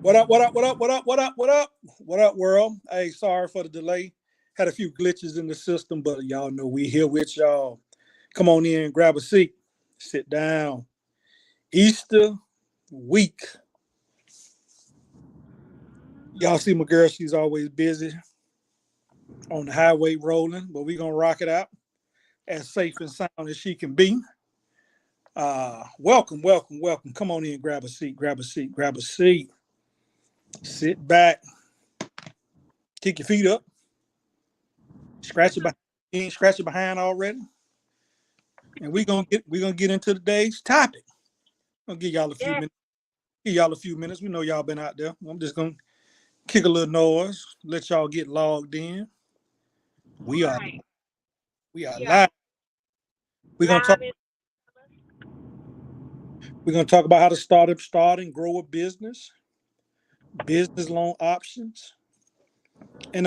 What up, what up, what up, what up, what up, what up? What up, world? Hey, sorry for the delay. Had a few glitches in the system, but y'all know we here with y'all. Come on in, grab a seat, sit down. Easter week. Y'all see my girl, she's always busy on the highway rolling, but we gonna rock it out as safe and sound as she can be. Welcome, welcome, welcome. Come on in, grab a seat, grab a seat, grab a seat. Sit back, kick your feet up, scratch your behind. You ain't scratch your behind already. And we're gonna get into today's topic. I'll give y'all a few Yeah, minutes. Give y'all a few minutes. We know y'all been out there. I'm just gonna kick a little noise, let y'all get logged in. We are right. we are We are live. We're gonna talk live in we're gonna talk about how to start and grow a business, business loan options, and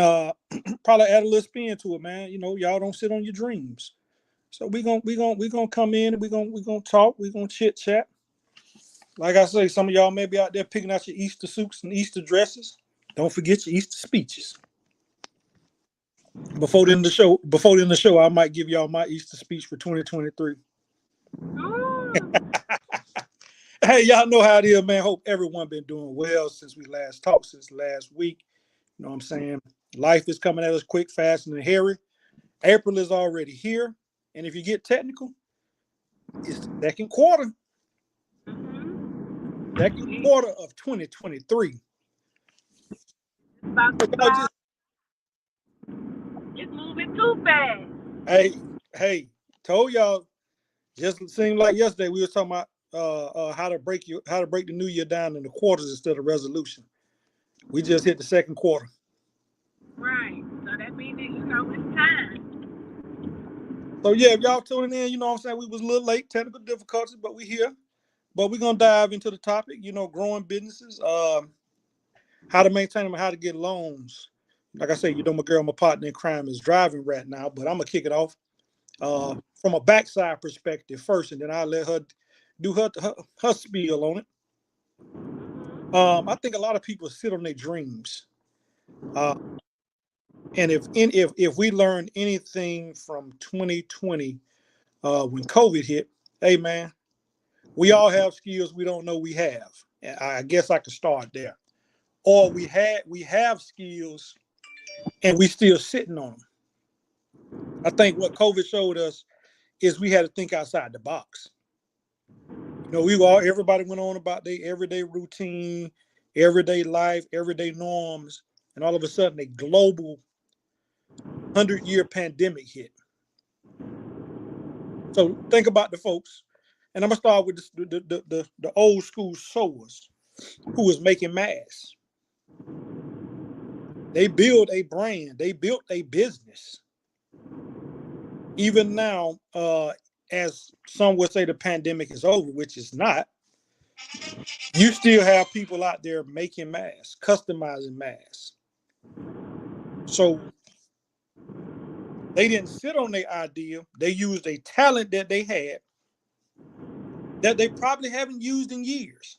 probably add a little spin to it, man. You know, y'all don't sit on your dreams. So we're gonna come in and we're gonna talk, we're gonna chit chat. Like I say, some of y'all may be out there picking out your Easter suits and Easter dresses. Don't forget your Easter speeches. Before the end of the show, I might give y'all my Easter speech for 2023. mm, Hey, y'all know how it is, man. Hope everyone been doing well since we last talked, since last week. You know what I'm saying? Life is coming at us quick, fast, and hairy. April is already here. And if you get technical, it's the second quarter. Second we quarter of 2023. about So to y'all fly. just It's moving too fast. hey, hey, told y'all just seemed like yesterday we were talking about how to break the new year down into quarters instead of resolution. We just hit the second quarter. Right. So that means that it's time. So yeah, if y'all tuning in, you know what I'm saying, we was a little late, technical difficulties, but we here. But we're gonna dive into the topic, growing businesses, how to maintain them, and how to get loans. Like I say, my girl, my partner in crime is driving right now, but I'm gonna kick it off from a backside perspective first, and then I'll let her do her spiel on it. I think a lot of people sit on their dreams. Uh, and if we learned anything from 2020, when COVID hit, hey man, we all have skills we don't know we have. And I guess I could start there. Or we have skills and we still sitting on them. I think what COVID showed us is we had to think outside the box. Everybody went on about their everyday routine, everyday life, everyday norms, and all of a sudden a global 100-year pandemic hit. So think about the folks, and I'm gonna start with the old school sewers who was making masks. They built a brand, they built a business. Even now, as some would say, the pandemic is over, which is not. You still have people out there making masks, customizing masks. So they didn't sit on their idea. They used a talent that they had that they probably haven't used in years.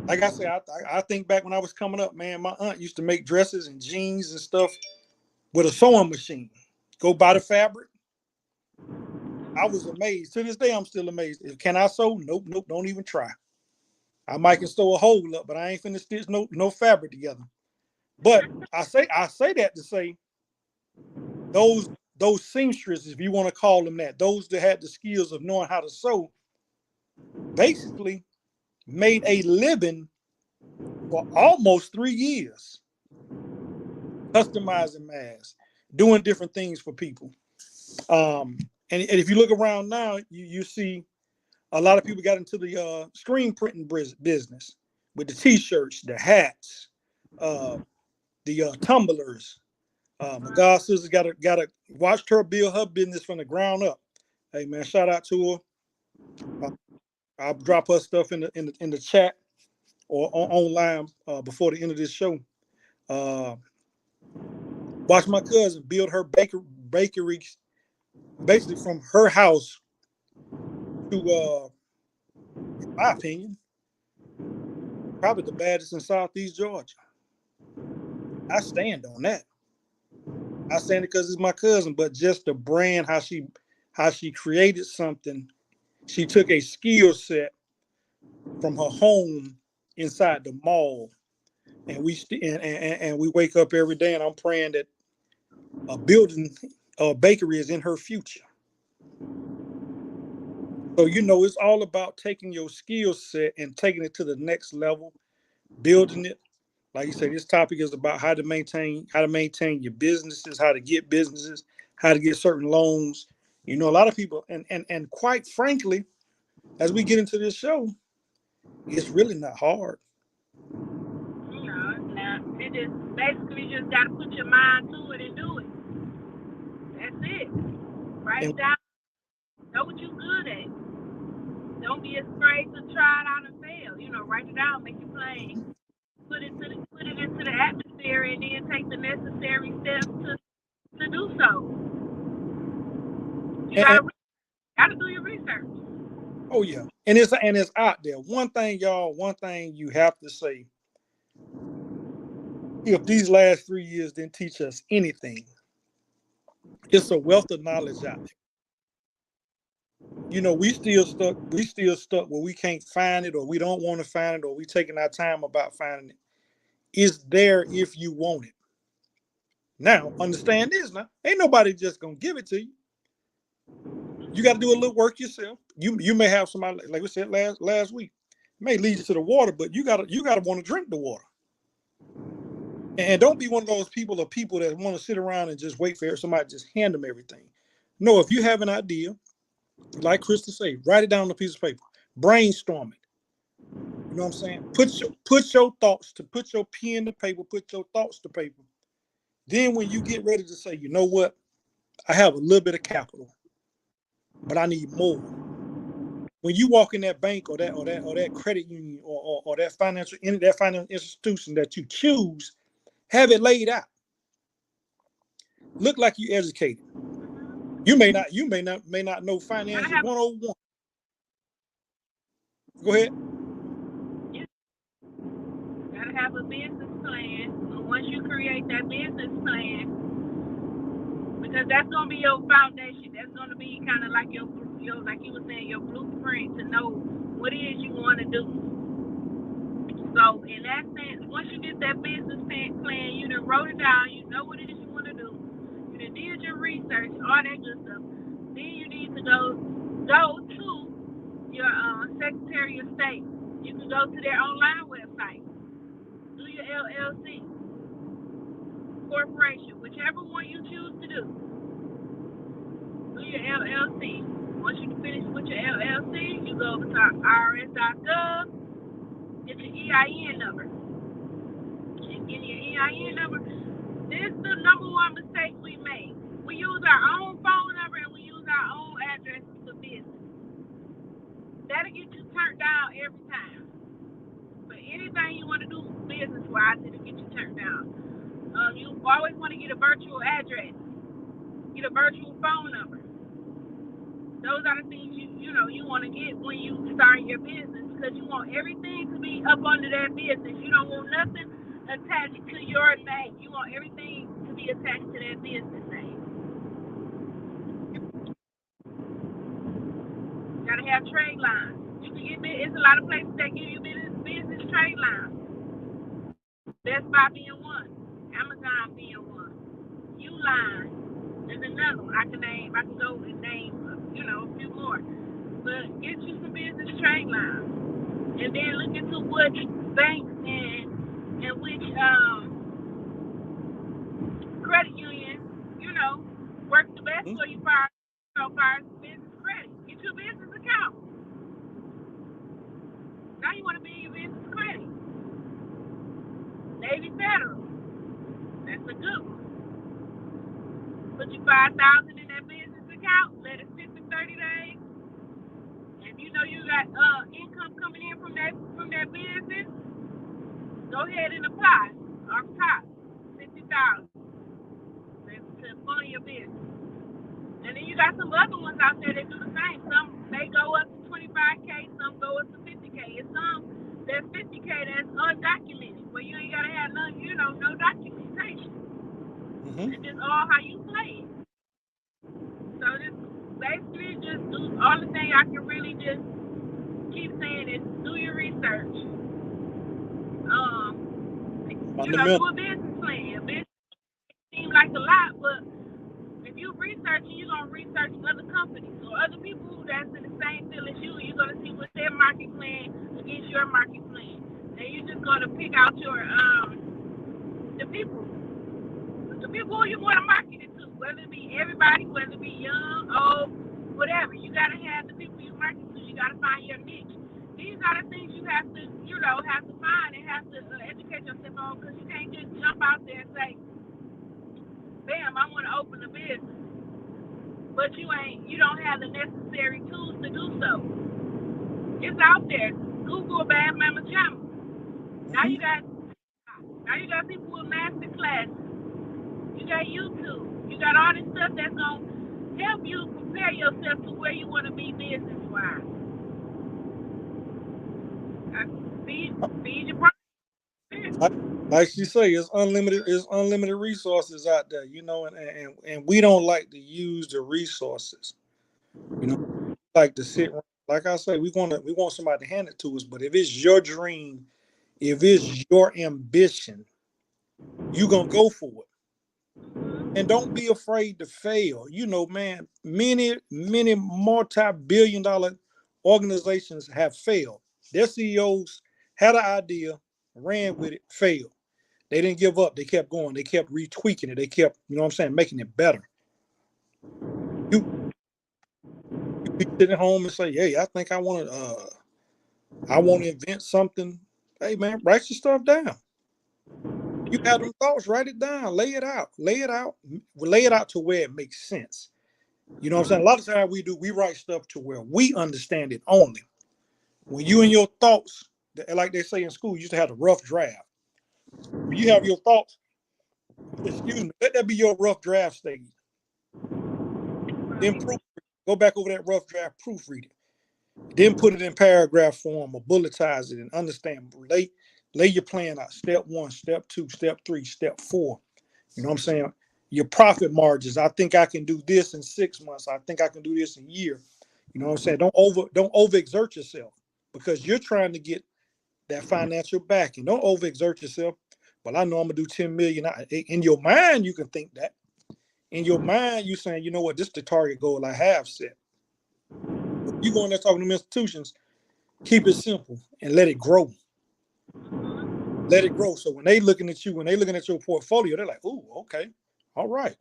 Like I said, I think back when I was coming up, man, my aunt used to make dresses and jeans and stuff with a sewing machine. Go buy the fabric. I was amazed. To this day, I'm still amazed. Can I sew? Nope, nope. Don't even try. I might can sew a hole up, but I ain't finna stitch no fabric together. But I say that to say those those seamstresses, if you want to call them that, those that had the skills of knowing how to sew, basically made a living for almost 3 years, customizing masks, doing different things for people. And if you look around now, you see a lot of people got into the screen printing business with the t-shirts, the hats, uh, the tumblers. My god sister got to watched her build her business from the ground up. Hey man, shout out to her. Uh, I'll drop her stuff in the chat or online before the end of this show. Uh, watch my cousin build her bakery basically from her house to, in my opinion, Probably the baddest in Southeast Georgia. I stand on that. I stand it because it's my cousin, but just the brand, how she created something. She took a skill set from her home inside the mall, and we wake up every day, and I'm praying that a bakery is in her future. So it's all about taking your skill set and taking it to the next level, building it. Like you said, this topic is about how to maintain your businesses, how to get businesses, how to get certain loans. A lot of people, and quite frankly, as we get into this show, it's really not hard. No, it's not. It just basically just got to put your mind to it and do it. That's it. Write And it down. Know what you're good at. Don't be afraid to try it out and fail. Write it down, make it plain, put it into the atmosphere, and then take the necessary steps to do so. You and, gotta do your research. oh yeah, and it's out there. One thing you have to say, if these last 3 years didn't teach us anything, it's a wealth of knowledge out there. We still stuck where we can't find it, or we don't want to find it, or we taking our time about finding it. It's there if you want it. Now, understand this now. Ain't nobody just gonna give it to you. You got to do a little work yourself. You may have somebody, like we said last week, may lead you to the water, but you gotta want to drink the water. And don't be one of those people that want to sit around and just wait for somebody to just hand them everything. No, if you have an idea, like Krista said, write it down on a piece of paper, brainstorm it. You know what I'm saying? Put your thoughts put your pen to paper, put your thoughts to paper. Then when you get ready to say, you know what, I have a little bit of capital, but I need more. When you walk in that bank or that credit union or that financial institution that you choose, have it laid out. Look like you educated. You may not know finances 101. Go ahead. You gotta have a business plan. And once you create that business plan, because that's gonna be your foundation. That's gonna be kind of like your like you were saying, your blueprint to know what it is you want to do. So in that sense, once you get that business plan, you done wrote it down. You know what it is you want to do. You done did your research, all that good stuff. Then you need to go to your Secretary of State. You can go to their online website. Do your LLC, corporation, whichever one you choose to do. Do your LLC. Once you finish with your LLC, you go over to IRS.gov, get your EIN number. And get your EIN number. This is the number one mistake we make. We use our own phone number and we use our own addresses for business. That'll get you turned down every time. But anything you want to do business-wise, it'll get you turned down. You always want to get a virtual address, get a virtual phone number. Those are the things you want to get when you start your business, because you want everything to be up under that business. You don't want nothing attached to your name. You want everything to be attached to that business name. You gotta have trade lines. You can get it's a lot of places that give you business trade lines. Best Buy being one, Amazon being one, Uline is another one. I can go and name a few more. But get you some business trade lines, and then look into which banks and which credit unions work the best for you for business credit. Get your business account. Now you want to be in your business credit. Navy Federal, that's a good one. Put your $5,000 in that business account. Let it sit for 30 days. If you know you got income coming in from that business, go ahead and apply off top, $50,000 to fund your business. And then you got some other ones out there that do the same. Some may go up to $25K, some go up to $50K, and some that that's 50K that's undocumented, but you ain't gotta have none, no documentation. Mm-hmm. It's just all how you play it. So just basically just do all the thing I can really just keep saying is do your research. Do a business plan. A business seems like a lot, but if you researching, you're gonna research other companies or other people that's in the same field as you. You're gonna see what their market plan against your market plan, and you're just gonna pick out your the people who you want to market it to, whether it be everybody, whether it be young, old, whatever. You gotta have the people you market to. You gotta find your niche. These are the things you have to, have to find and have to educate yourself on, because you can't just jump out there and say, bam, I want to open a business, but you don't have the necessary tools to do so. It's out there. Google Bad Mama Channel. Now you got people with master classes. You got YouTube. You got all this stuff that's gonna help you prepare yourself to where you want to be business wise. Feed your problem. Like she say, it's unlimited resources out there, and we don't like to use the resources. Like to sit, like I say, we want somebody to hand it to us. But if it's your dream, if it's your ambition, you're gonna go for it. And don't be afraid to fail. Man, many multi-billion-dollar organizations have failed. Their CEOs had an idea, ran with it, failed. They didn't give up. They kept going. They kept retweaking it. They kept, making it better. You be sitting at home and say, hey, I think I want to invent something. Hey, man, write your stuff down. You have them thoughts, write it down, lay it out to where it makes sense. You know what I'm saying? A lot of times we write stuff to where we understand it only. When you and your thoughts, like they say in school, you used to have a rough draft. When you have your thoughts, let that be your rough draft stage. Then go back over that rough draft, proofread it. Then put it in paragraph form or bulletize it and understand. Lay your plan out. Step 1, step 2, step 3, step 4. You know what I'm saying? Your profit margins. I think I can do this in 6 months. I think I can do this in a year. You know what I'm saying? Don't overexert yourself, because you're trying to get that financial backing. Don't overexert yourself. Well, I know I'm gonna do 10 million. In your mind, you can think that. In your mind, you're saying, you know what, this is the target goal I have set. You go in there talking to institutions, keep it simple and let it grow. Let it grow. So when they looking at you, when they looking at your portfolio, they're like, "Ooh, okay, all right."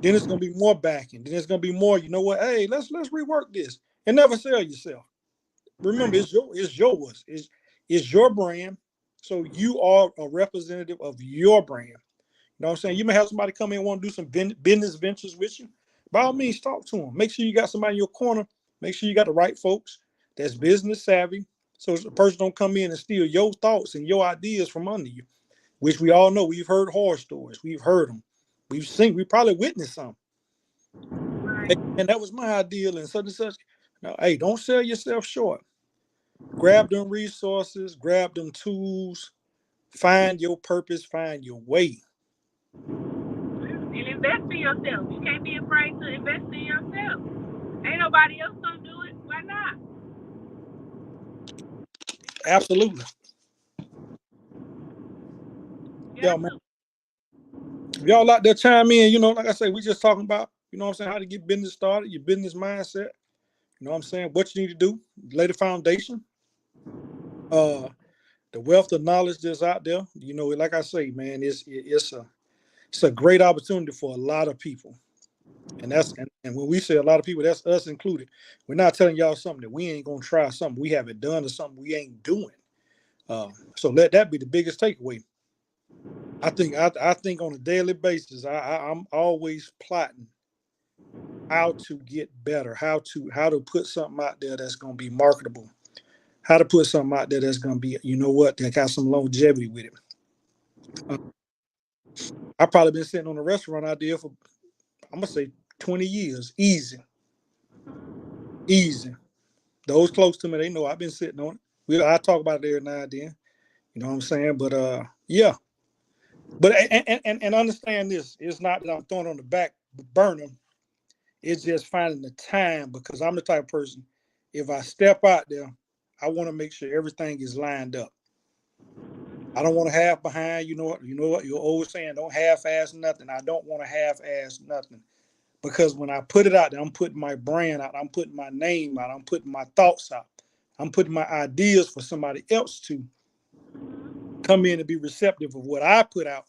Then it's gonna be more backing. Then it's gonna be more. You know what? Hey, let's rework this, and never sell yourself. Remember, it's yours. It's your brand. So you are a representative of your brand. You know what I'm saying? You may have somebody come in and want to do some business ventures with you. By all means, talk to them. Make sure you got somebody in your corner. Make sure you got the right folks that's business savvy. So the person don't come in and steal your thoughts and your ideas from under you, which we all know. We've heard horror stories. We've heard them. We've seen. We probably witnessed some. Right. And that was my ideal and such and such. Now, hey, don't sell yourself short. Grab them resources. Grab them tools. Find your purpose. Find your way. And invest in yourself. You can't be afraid to invest in yourself. Ain't nobody else gonna do it. Why not? Absolutely. Yeah, man. If y'all out there chime in, like I say, we just talking about, what I'm saying, how to get business started, your business mindset. You know what I'm saying? What you need to do, lay the foundation. The wealth of knowledge that's out there, like I say, man, it's a great opportunity for a lot of people. And and when we say a lot of people, that's us included. We're not telling y'all something that we ain't gonna try, something we haven't done, or something we ain't doing. So let that be the biggest takeaway. I think on a daily basis, I'm always plotting how to get better, how to put something out there that's gonna be marketable, how to put something out there that's gonna be, that got some longevity with it. I've probably been sitting on a restaurant idea for, I'm gonna say, 20 years, easy. Those close to me, they know I've been sitting on it. I talk about it every now and then. You know what I'm saying? But yeah. But and understand this. It's not that I'm throwing on the back burner. It's just finding the time because I'm the type of person. If I step out there, I want to make sure everything is lined up. I don't want to half behind. You know what your old saying, don't half ass nothing. I don't want to half ass nothing. Because when I put it out there, I'm putting my brand out, I'm putting my name out, I'm putting my thoughts out, I'm putting my ideas for somebody else to come in and be receptive of what I put out,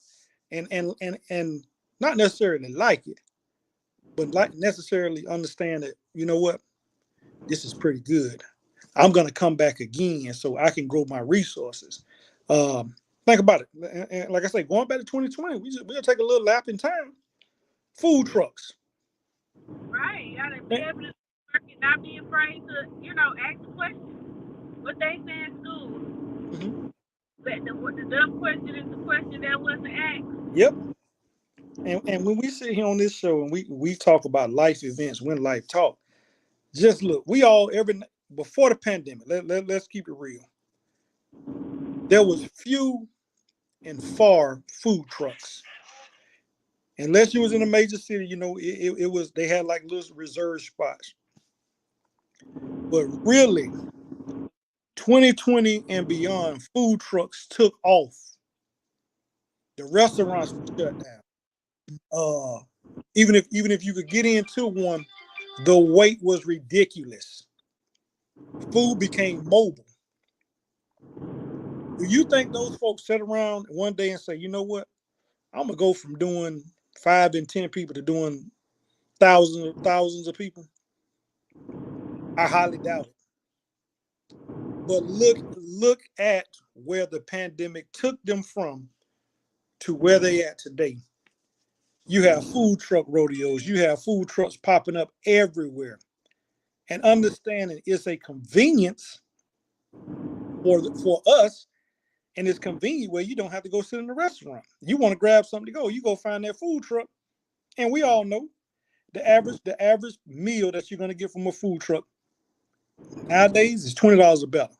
and not necessarily like it, but like necessarily understand that you know what, this is pretty good. I'm gonna come back again so I can grow my resources. Think about it, and like I say, going back to 2020, we'll take a little lap in time. Food trucks. Right. You gotta be able to work and not be afraid to, ask questions. What they say in school. Mm-hmm. But the dumb question is the question that wasn't asked. Yep. And when we sit here on this show and we talk about life events, when life talk, just look, we all before the pandemic, let's keep it real. There was few and far food trucks. Unless you was in a major city, it was they had like little reserved spots. But really, 2020 and beyond, food trucks took off. The restaurants were shut down. Even if you could get into one, the wait was ridiculous. Food became mobile. Do you think those folks sat around one day and say, you know what? I'm gonna go from doing 5 and 10 people to doing thousands of people? I highly doubt it. But look at where the pandemic took them from to where they at today. You have food truck rodeos, you have food trucks popping up everywhere. And understanding it's a convenience for us, and it's convenient where you don't have to go sit in the restaurant. You want to grab something to go, you go find that food truck. And we all know the average meal that you're gonna get from a food truck nowadays is $20 or better.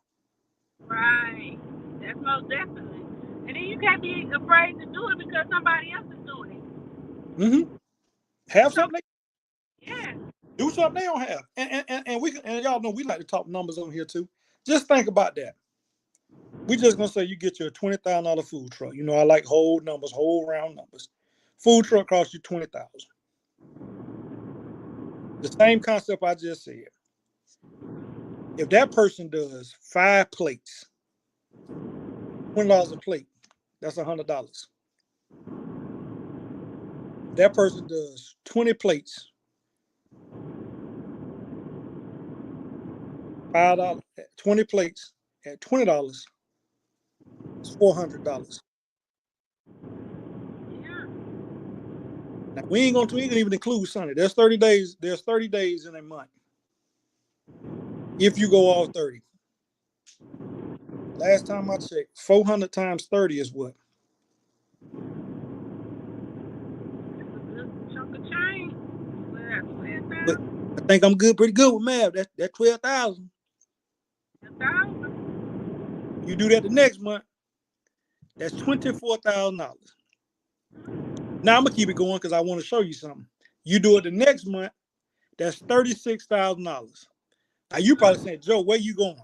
Right. That's most definitely. And then you can't be afraid to do it because somebody else is doing it. Mm-hmm. Have something. Yeah. Do something they don't have. And y'all know we like to talk numbers on here too. Just think about that. We just gonna say you get your $20,000 food truck. I like whole numbers, whole round numbers. Food truck costs you $20,000. The same concept I just said. If that person does 5 plates, $20 a plate, that's $100. That person does 20 plates, $5, 20 plates at $20, it's $400. Yeah. Now we ain't gonna even include Sunday. There's 30 days. There's 30 days in a month. If you go all 30. Last time I checked, 400 times 30 is what? That's a good chunk of change. Well, that's But 12,000. I think I'm pretty good with math. That's 12,000. 1,000. You do that the next month, that's $24,000. Now I'm gonna keep it going because I want to show you something. You do it the next month, that's $36,000. Now you probably saying, Joe, where you going?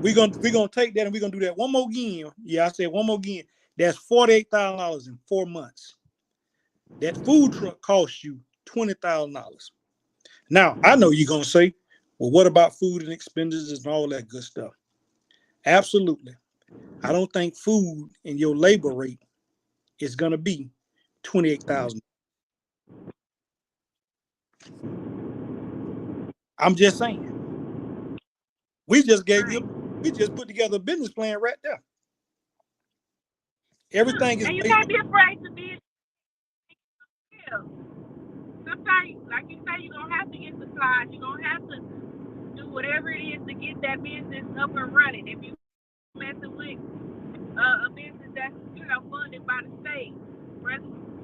We're gonna take that and we're gonna do that one more again. Yeah, I said one more again. That's $48,000 in 4 months. That food truck costs you $20,000. Now I know you're gonna say, well, what about food and expenditures and all that good stuff? Absolutely. I don't think food and your labor rate is gonna be 28,000. I'm just saying. We just put together a business plan right there. Everything is And you based can't be afraid to be still. Sometimes, like you say, you're going to have to get supplies. You're going to have to do whatever it is to get that business up and running. If you're messing with a business that's, funded by the state,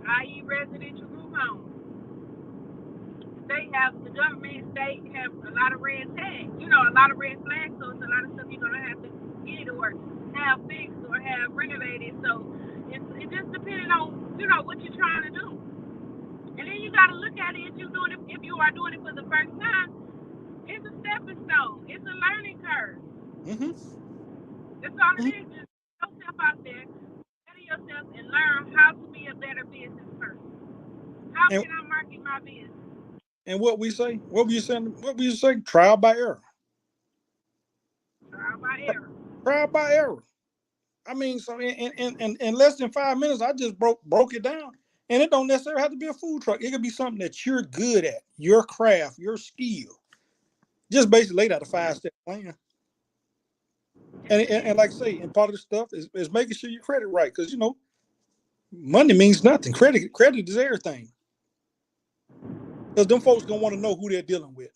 i.e. residential group homes. state the government and state have a lot of red tags, a lot of red flags. So it's a lot of stuff you're gonna have to get or have fixed or have renovated. So it just depending on what you're trying to do. And then you gotta look at it if you are doing it for the first time. It's a stepping stone. It's a learning curve. Mm-hmm. That's all it is. Just put yourself out there, better yourself, and learn how to be a better business person. How can I market my business? And what we say? What were you saying? What were you saying? Trial by error. Trial by error. Trial by error. I mean, so in less than 5 minutes, I just broke it down. And it don't necessarily have to be a food truck. It could be something that you're good at, your craft, your skill. Just basically laid out a 5-step plan. And like I say, and part of the stuff is making sure your credit right. Because, money means nothing. Credit is everything. Because them folks gonna want to know who they're dealing with.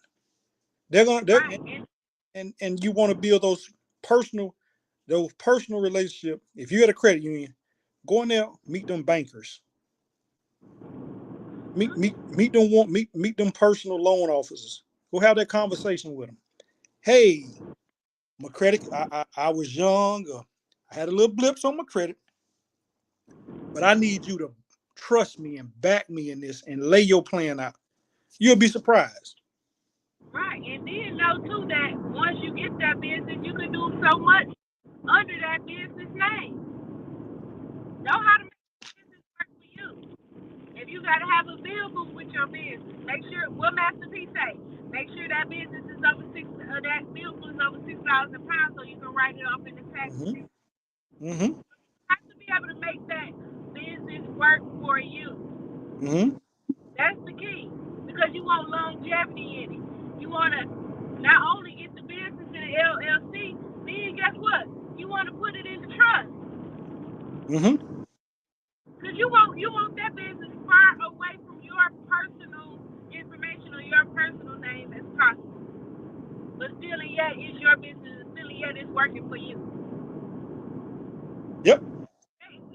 And you want to build those personal relationships. If you're at a credit union, go in there, meet them bankers. Meet them personal loan officers. Go have that conversation with them. Hey, my credit, I was young, or I had a little blips on my credit, but I need you to trust me and back me in this and lay your plan out. You'll be surprised. Right, and then know too that once you get that business, you can do so much under that business name. Know how to make business work for you. If you gotta have a vehicle with your business, make sure what Master P say. Make sure that business is over that vehicle is over 6,000 pounds, so you can write it off in the tax. Mm-hmm. You have to be able to make that business work for you. Mm-hmm. That's the key, because you want longevity in it. You want to not only get the business in the LLC, then guess what? You want to put it in the trust. Mm-hmm. Because you want that business far away from your personal information or your personal name as possible. But still and yet is your business, still and yet it's working for you. Yep.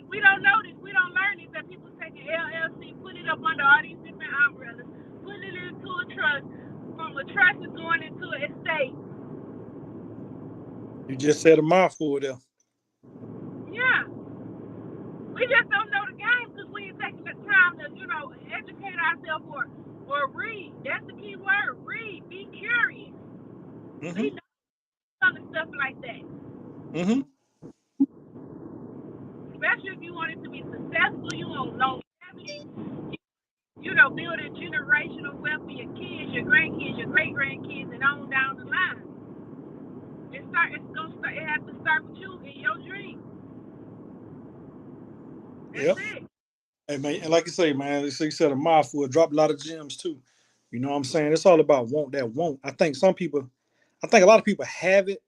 We don't know this. We don't learn this, that people take an LLC, put it up under all these different umbrellas, put it into a trust. From a trust is going into an estate. You just said a mouthful there. Yeah. We just don't know the game because we ain't taking the time to, educate ourselves or read. That's the key word. Read. Be curious. Mm-hmm. Be other stuff like that. Mm-hmm. Especially if you want it to be successful, you want longevity, building generational wealth for your kids, your grandkids, your great grandkids, and on down the line. It has to start with you in your dream. That's it. Hey man, and like you say, man, you said a mouthful, dropped a lot of gems too. You know what I'm saying? It's all about want. I think a lot of people have it,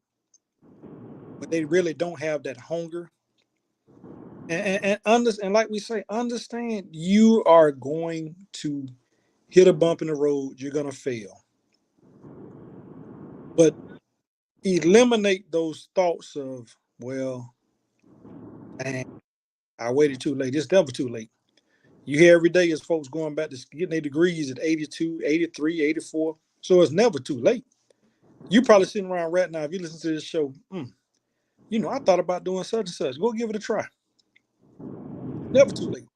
but they really don't have that hunger. And like we say, understand you are going to hit a bump in the road, you're gonna fail. But eliminate those thoughts of, well, dang, I waited too late. It's never too late. You hear every day as folks going back to getting their degrees at 82, 83, 84. So it's never too late. You probably sitting around right now, if you listen to this show, I thought about doing such and such. Go give it a try. Never too late.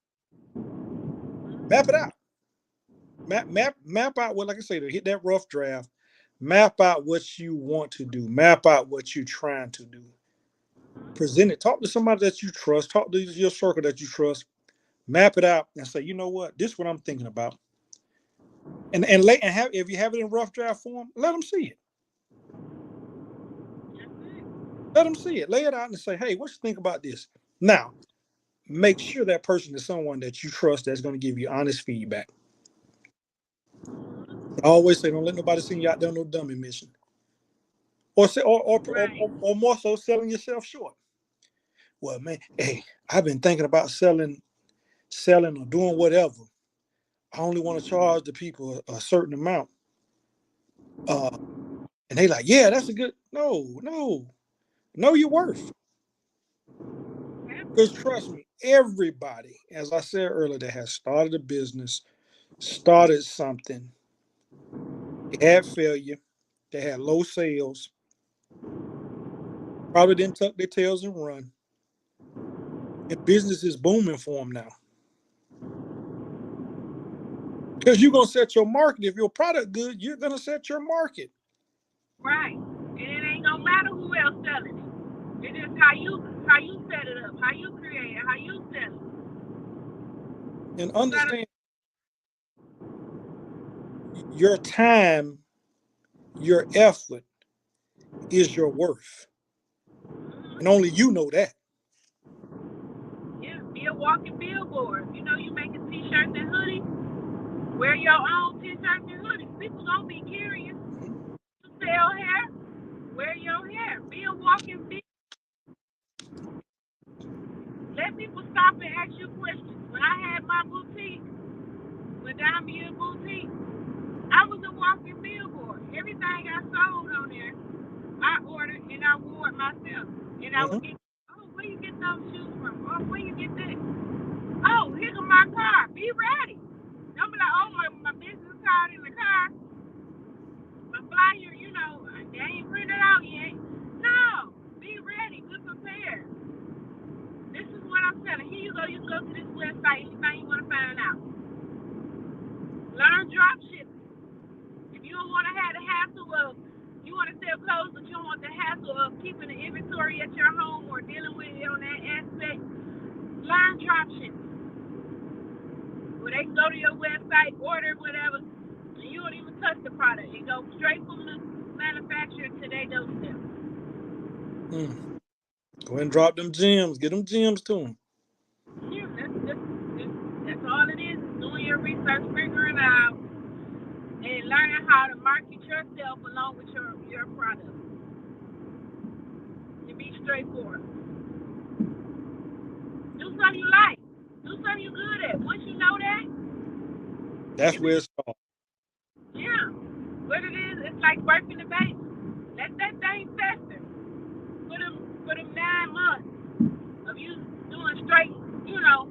Map it out. Map out what, like I say, to hit that rough draft. Map out what you want to do. Map out what you're trying to do. Present it. Talk to somebody that you trust. Talk to your circle that you trust. Map it out and say, you know what? This is what I'm thinking about. And if you have it in rough draft form, let them see it. Let them see it. Lay it out and say, hey, what you think about this? Now, make sure that person is someone that you trust that's going to give you honest feedback. I always say, don't let nobody send you out there on no dummy mission. Or more so, selling yourself short. Well, man, hey, I've been thinking about selling or doing whatever. I only want to charge the people a certain amount. And they like, yeah, that's a good. No, know your worth. Because trust me, everybody, as I said earlier, that has started a business, started something, They had failure. They had low sales. Probably didn't tuck their tails and run. And business is booming for them now. Because you're gonna set your market. If your product good, you're gonna set your market. Right. And it ain't gonna matter who else selling it. It's just how you set it up, how you create it, how you sell it. And understand your time, your effort is your worth. And only you know that. Yeah, be a walking billboard. You know, you making t-shirts and hoodies. Wear your own t-shirts and hoodies. People gonna be curious. You sell hair, wear your hair. Be a walking billboard. Let people stop and ask you questions. When I had my boutique, when Diamond Boutique, I was a walking billboard. Everything I sold on there, I ordered and I wore it myself. And I would get, oh, where you get those shoes from? Oh, where you get that? Oh, here come my car. Be ready. Don't be like, oh, my business card in the car. My flyer, you know, they ain't printed out yet. No, be ready. Be prepared. This is what I'm telling you. Here you go. You go to this website. Anything you want to find out. Learn drop shipping. If you don't want to have the hassle of, you want to sell clothes, but you don't want the hassle of keeping the inventory at your home or dealing with it on that aspect, learn drop shipping. Where they go to your website, order whatever, and you don't even touch the product. It goes straight from the manufacturer to their doorstep. Go ahead and drop them gems. Get them gems to them. Yeah, that's all it is doing your research, figuring out, and learning how to market yourself along with your product. And be straightforward. Do something you like. Do something you're good at. Once you know that, that's where it starts. Yeah. What it is, it's like birthing the baby. Let that thing fester. For them 9 months of you doing straight, you know,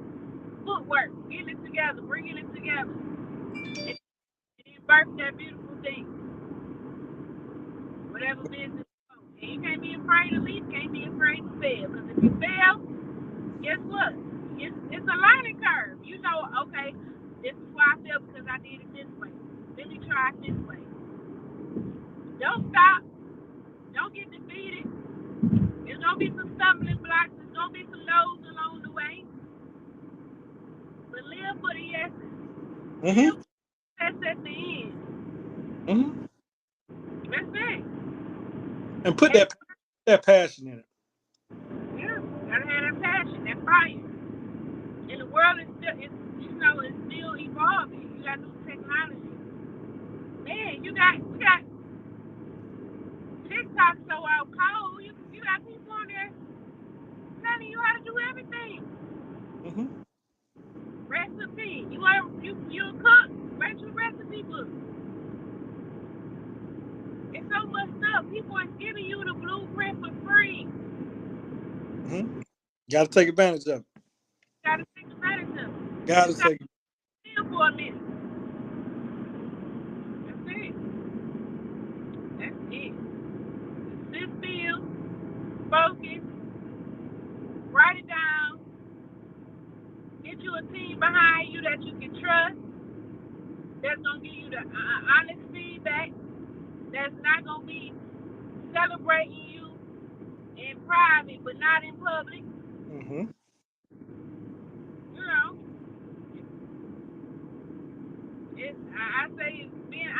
footwork, getting it together, bringing it together, and then birth that beautiful thing. Whatever business. And you can't be afraid to leave, can't be afraid to fail. Because if you fail, guess what? It's a learning curve. You know, okay, this is why I failed because I did it this way. Let me try it this way. Don't stop. Don't get defeated. There's going to be some stumbling blocks. There's going to be some no's along the way. But live for the yeses. Live for the success at the end. That's it. And put that passion in it. Yeah, gotta have that passion, that fire. And the world is still, it's still evolving. You got new technology. Man, we got TikTok so out cold. You got people on there telling you how to do everything. Recipe. You a cook? Write your recipe book. It's so much stuff. People are giving you the blueprint for free. Got to take advantage of it. Got to take advantage of it. Got to take it. Still for a minute. That's it. That's it. Sit still, focus, write it down, get you a team behind you that you can trust, that's going to give you the honest feedback, that's not going to be celebrating you in private but not in public. You know, I say being an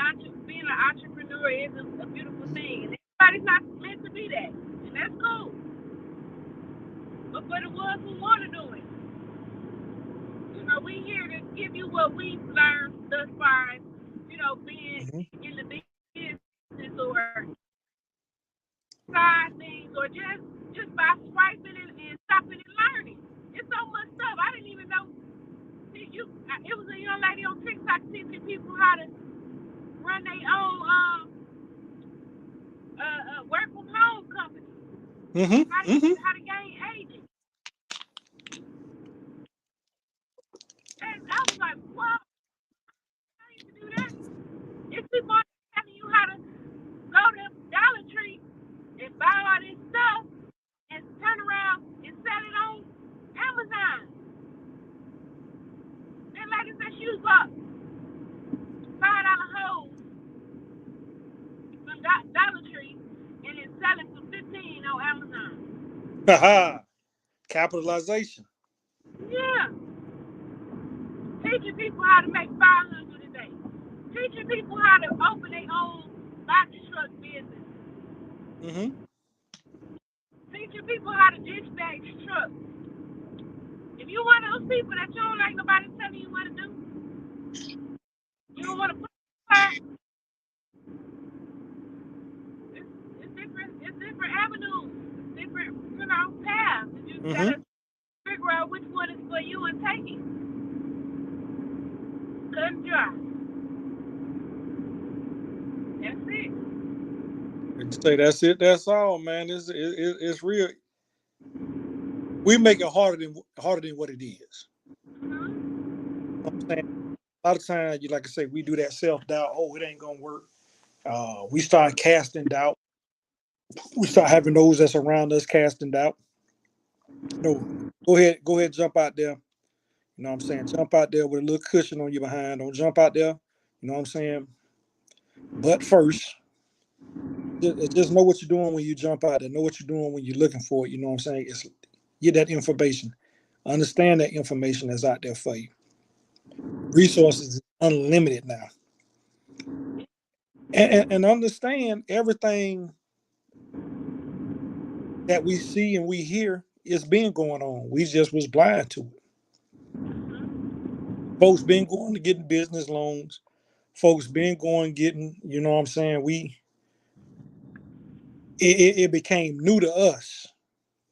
entrepreneur is a beautiful thing. And everybody's not meant to be that. And that's cool. But for the ones who want to do it, you know, we here to give you what we've learned thus far, you know, being in the business or side things or just by swiping and stopping and learning. It's so much stuff. I didn't even know. It was a young lady on TikTok teaching people how to run their own work from home company. How to gain agents. And I was like, wow, I need to do that. It's people telling buy all this stuff and turn around and sell it on Amazon. That lady said she was bought $5 hose from Dollar Tree and then sell it for 15 on Amazon. Haha. Capitalization. Yeah. Teaching people how to make 500 a day. Teaching people how to open their own box truck business. Mm-hmm. Teaching people how to dispatch trucks. If you one of those people that you don't like nobody telling you what to do, you don't want to put it's different avenues, it's different, paths. You just Mm-hmm. gotta figure out which one is for you and take it. Cut and dry. That's it. And say that's it. That's all, man. It's real. We make it harder than what it is. Mm-hmm. You know what I'm saying? A lot of times, you like I say, we do that self doubt. Oh, it ain't gonna work. We start casting doubt. We start having those that's around us casting doubt. No, go ahead, jump out there. You know what I'm saying? Jump out there with a little cushion on your behind. Don't jump out there. You know what I'm saying? But first, just know what you're doing when you jump out there. Know what you're doing when you're looking for it. You know what I'm saying? It's get that information. Understand that information that's out there for you. Resources is unlimited now. And understand everything that we see and we hear is been going on. We just was blind to it. Folks been going to getting business loans. Folks been going getting, you know what I'm saying? It became new to us.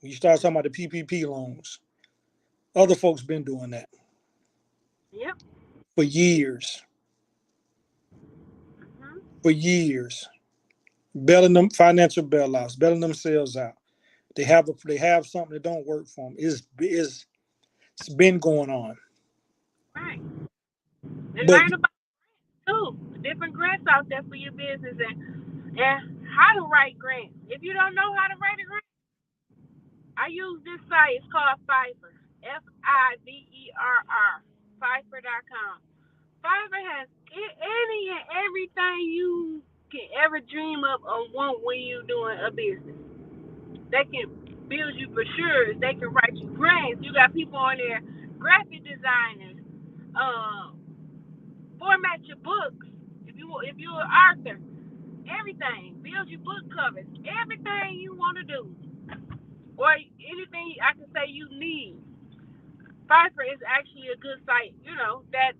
When you start talking about the PPP loans, other folks been doing that Yep. for years, Mm-hmm. for years, bailing them financial bailouts, bailing themselves out. They have something that don't work for them. It's been going on, Right. And but learn about too. Different grants out there for your business and how to write grants. If you don't know how to write a grant, I use this site. It's called Fiverr. Fiverr. Fiverr.com. Fiverr has any and everything you can ever dream of or want when you're doing a business. They can build you brochures. They can write you grants. You got people on there, graphic designers, uh, format your books. If you're an author, everything. Build your book covers. Everything you want to do, or anything I can say you need. Fiverr is actually a good site. That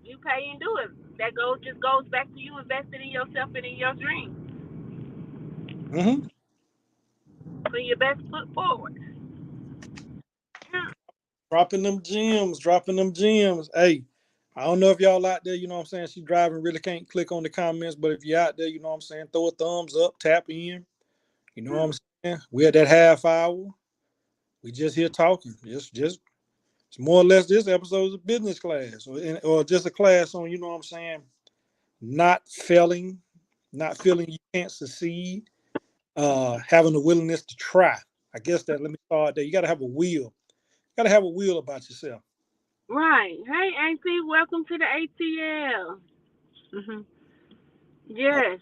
you pay and do it. That goes back to you investing in yourself and in your dream. mm-hmm. Put your best foot forward. Yeah. Dropping them gems. Hey, I don't know if y'all out there, you know what I'm saying? She driving, really can't click on the comments, but if you're out there, you know what I'm saying, throw a thumbs up, tap in. You know what I'm saying? We're at that half hour. We just here talking. Just it's more or less this episode is a business class or just a class on, you know what I'm saying, not failing, not feeling you can't succeed, having the willingness to try. I guess that let me start there. You gotta have a will. You gotta have a will about yourself. Right. Hey, Auntie, welcome to the ATL. Hmm. Oh, Yes.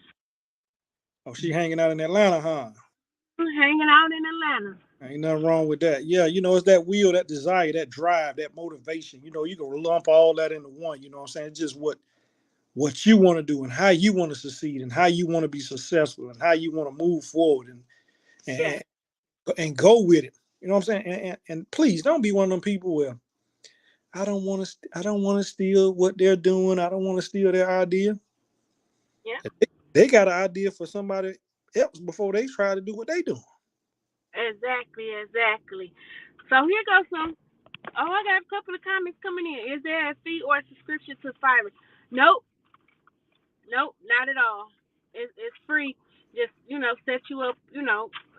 oh, she hanging out in Atlanta, huh? Hanging out in Atlanta. Ain't nothing wrong with that. Yeah, you know, it's that will, that desire, that drive, that motivation. You know, you can lump all that into one. You know what I'm saying? It's just what you want to do and how you want to succeed and how you want to be successful and how you want to move forward Yes. and and go with it. You know what I'm saying? And please don't be one of them people where I don't want to steal what they're doing. I don't want to steal their idea. Yeah. They got an idea for somebody else before they try to do what they do. Exactly. Exactly. So here goes some. Oh, I got a couple of comments coming in. Is there a fee or a subscription to Fiverr? Nope. Nope. Not at all. It's free. Just set you up.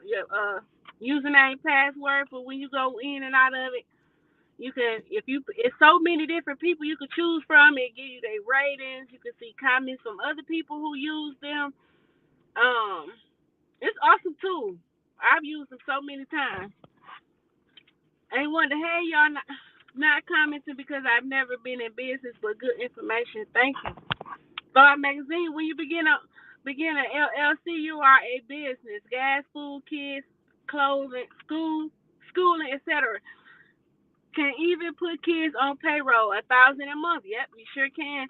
Your username, password for when you go in and out of it. You can, if you, it's so many different people you could choose from. It give you their ratings. You can see comments from other people who use them. Um, It's awesome too. I've used them so many times. Ain't wonder, hey y'all not commenting because I've never been in business, but good information. Thank you. Thought Magazine, when you begin a LLC, you are a business. Gas, food, kids, clothing, schooling, etc. Can even put kids on payroll, 1,000 a month. Yep, you sure can.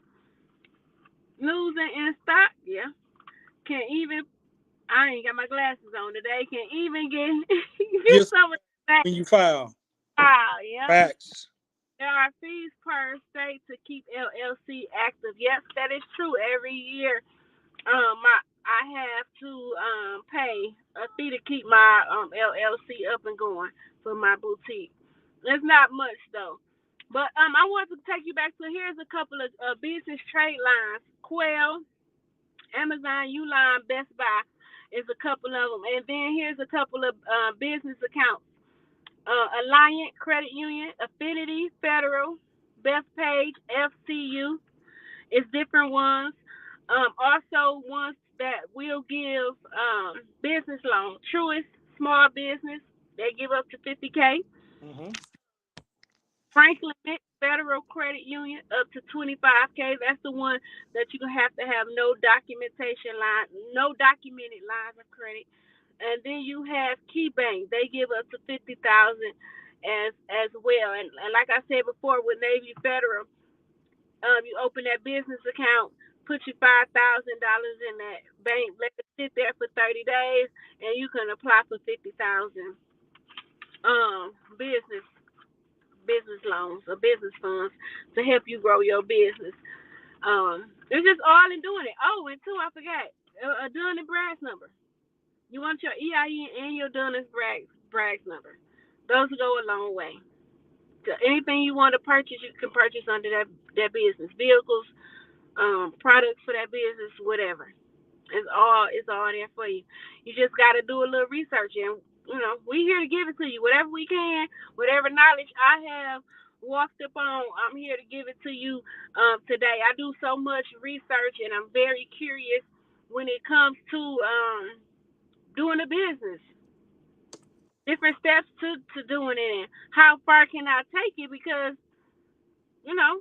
Losing in stock, yeah. Can even I ain't got my glasses on today. Can even get Yes, some of that. when you file. Yeah. Facts. There are fees per state to keep LLC active. Yes, that is true. Every year, I have to pay a fee to keep my LLC up and going for my boutique. It's not much though, but I want to take you back to here's a couple of business trade lines. Quell, Amazon, Uline, Best Buy is a couple of them, and then here's a couple of business accounts. Alliant Credit Union, Affinity, Federal, Best Page, FCU. It's different ones. Also ones that will give business loans. Truist Small Business, they give up to 50K. Mm-hmm. Franklin Federal Credit Union up to 25K. That's the one that you have to have no documentation line, no documented lines of credit. And then you have KeyBank. They give up to 50,000 as well. And like I said before, with Navy Federal, you open that business account, put your $5,000 in that bank, let it sit there for 30 days, and you can apply for 50,000 business loans or business funds to help you grow your business. It's just all in doing it. Oh, and two, I forgot a Dun and Brad's number. You want your EIN and your Dun and Brad's number. Those go a long way. So anything you want to purchase, you can purchase under that business. Vehicles, products for that business, whatever. It's all there for you. You just got to do a little research, and we here to give it to you, whatever we can, whatever knowledge I have walked up on. I'm here to give it to you today. I do so much research, and I'm very curious when it comes to doing a business. Different steps to doing it, and how far can I take it? Because you know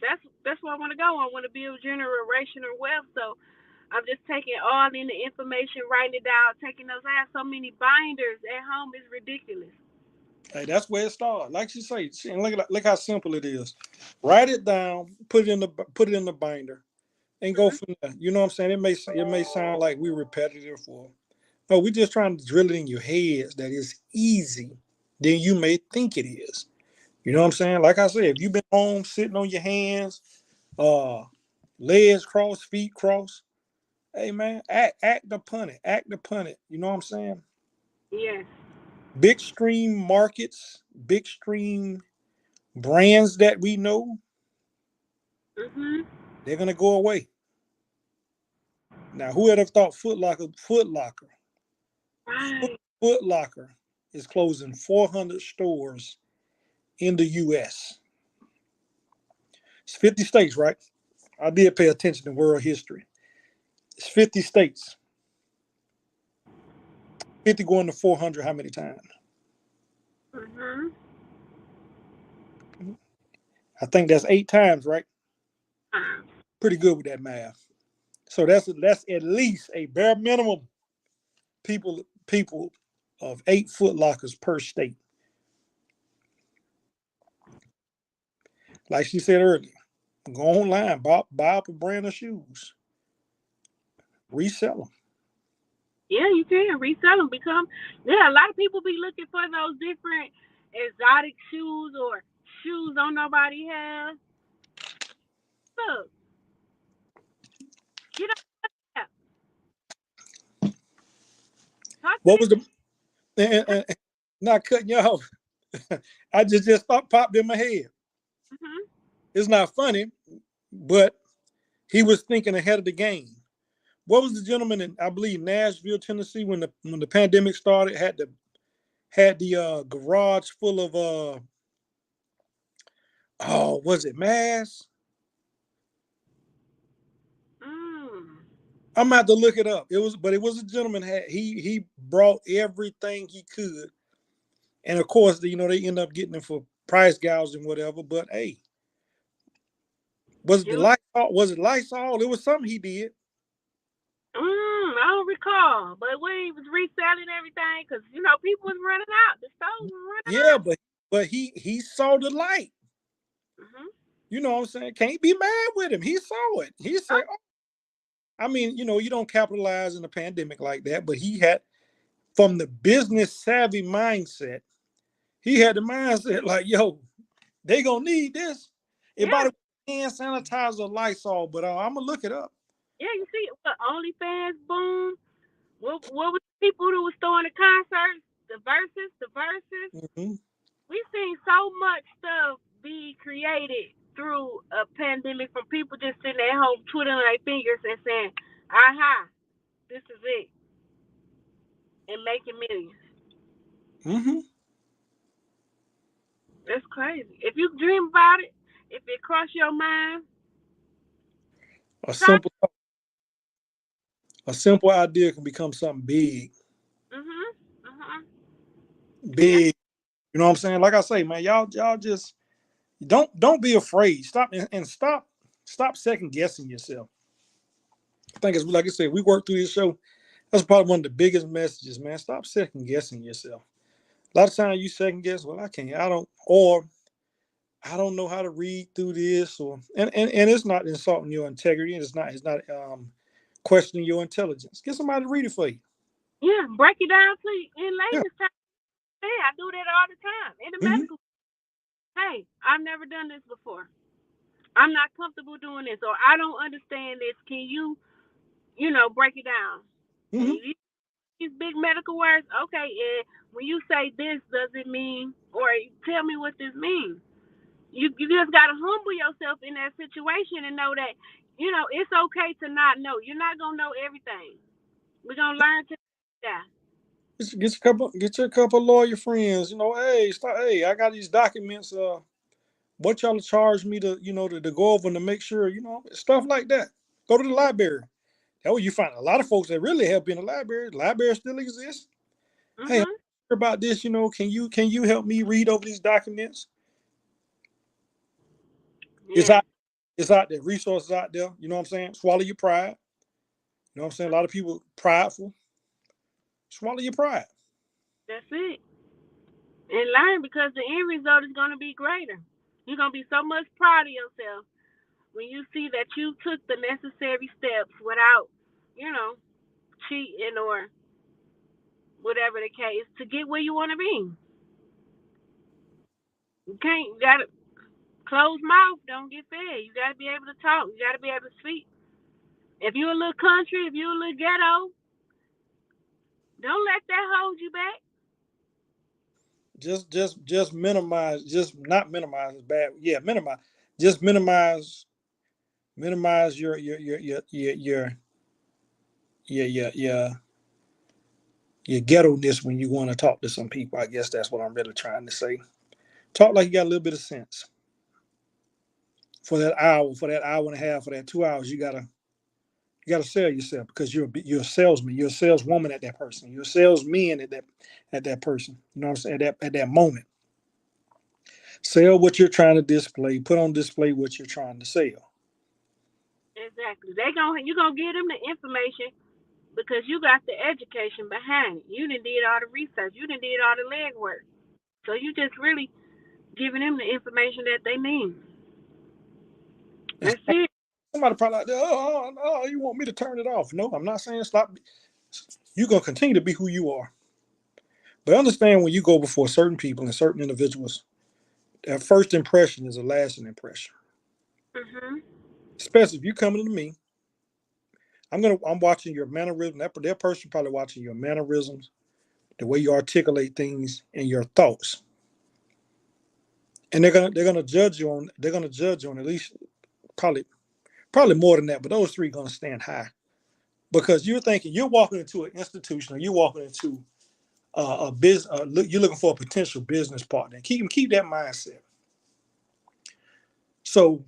that's where I want to go. I want to build generational wealth. So I'm just taking all in the information, writing it down, taking those. I have so many binders at home, it's ridiculous. Hey, that's where it starts. Like she say, and look how simple it is. Write it down, put it in the binder, and go Hmm. from there. You know what I'm saying? It may sound like we're repetitive for. No, we're just trying to drill it in your heads that it's easy than you may think it is. You know what I'm saying? Like I said, if you've been home sitting on your hands, uh, legs crossed, feet crossed, hey man, act upon it. Act upon it. You know what I'm saying? Yes. Big stream markets, big stream brands that we know, Mhm. they're gonna go away. Now, who would have thought Right. Foot Locker is closing 400 stores in the U.S. It's 50 states, right? I did pay attention to world history. It's 50 states. 50 going to 400 how many times? Mhm. I think that's 8 times, right? Uh, Pretty good with that math. So that's at least a bare minimum people of 8 Foot Lockers per state. Like she said earlier, go online, buy up a brand of shoes, resell them. yeah, you can resell them. Yeah. A lot of people be looking for those different exotic shoes or shoes don't nobody have. Look, get up there. Talk to What this. was the not cutting you off? I just thought popped in my head. Mhm. It's not funny, but he was thinking ahead of the game. What was the gentleman in I believe Nashville, Tennessee, when the pandemic started, had the garage full of was it masks? Mm. I'm about to look it up. It was a gentleman he brought everything he could, and of course, they end up getting them for price gouging whatever. But hey, was it It the was, Lysol? Was it Lysol? It was something he did. I don't recall, but when he was reselling everything, because people was running out, the stores were running Yeah, out. but he saw the light. Hmm. You know what I'm saying? Can't be mad with him. He saw it. He said, oh, I mean, you don't capitalize in a pandemic like that, but he had from the business savvy mindset, he had the mindset like, yo, they gonna need this. It Yeah, bought a hand sanitizer, Lysol, but I'm gonna look it up. yeah. You see, what OnlyFans boom. What was the people who was throwing the concerts, the verses? Mhm. We've seen so much stuff be created through a pandemic from people just sitting at home twiddling their fingers and saying, "Aha, this is it," and making millions. Mhm. That's crazy. If you dream about it, if it cross your mind, A try. simple a simple idea can become something big, Mhm. Mhm. Yeah. big. You know what I'm saying? Like I say, man, y'all just don't be afraid. Stop and stop second guessing yourself. I think it's like I said, we worked through this show. That's probably one of the biggest messages, man. Stop second guessing yourself. A lot of times you second guess, well, I can't, I don't, or I don't know how to read through this, or and it's not insulting your integrity, and it's not questioning your intelligence. Get somebody to read it for you. Yeah. Break it down to you in Yeah. layman's terms. Hey, I do that all the time in the Hmm. medical. Hey, I've never done this before. I'm not comfortable doing this, or I don't understand this. Can you, break it down? And Hmm. these big medical words, okay, and when you say this, does it mean, or tell me what this means? You just got to humble yourself in that situation and know that, it's okay to not know. You're not going to know everything. We're going to learn to, yeah. Get your couple lawyer friends. Hey, stop. Hey, I got these documents. What y'all charge me to go over and to make sure, stuff like that. Go to the library. That way you find a lot of folks that really help in the library. The library still exists. Hey, I'm Mhm. sure about this. Can you help me read over these documents? It's Yeah. out. It's out there. Resources out there. You know what I'm saying? Swallow your pride. You know what I'm saying? A lot of people prideful. Swallow your pride. That's it. And learn, because the end result is going to be greater. You're going to be so much proud of yourself when you see that you took the necessary steps without, you know, cheating or whatever the case to get where you want to be. You got to closed mouth, don't get fed. You got to be able to talk. You got to be able to speak. If you're a little country, if you're a little ghetto, don't let that hold you back. Just minimize. Just not minimize is bad. Yeah, minimize. Just minimize your ghetto-ness when you want to talk to some people. I guess that's what I'm really trying to say. Talk like you got a little bit of sense. For that hour and a half, for that 2 hours, you gotta sell yourself because you're a salesman, you're a saleswoman at that person, you're a salesman at that person. You know what I'm saying? At that moment, sell what you're trying to display. Put on display what you're trying to sell. Exactly. You're gonna give them the information because you got the education behind it. You done did all the research. You done did all the legwork. So you just really giving them the information that they need. And That's it. somebody probably out there, oh, you want me to turn it off? No, I'm not saying stop. You're gonna continue to be who you are, but understand when you go before certain people and certain individuals, that first impression is a lasting impression. Mhm. Especially if you're coming to me, I'm watching your mannerism. That person probably watching your mannerisms, the way you articulate things, and your thoughts, and they're gonna judge you on at least probably more than that, but those three gonna stand high because you're thinking you're walking into an institution or you're walking into a business. You're looking for a potential business partner. Keep that mindset. So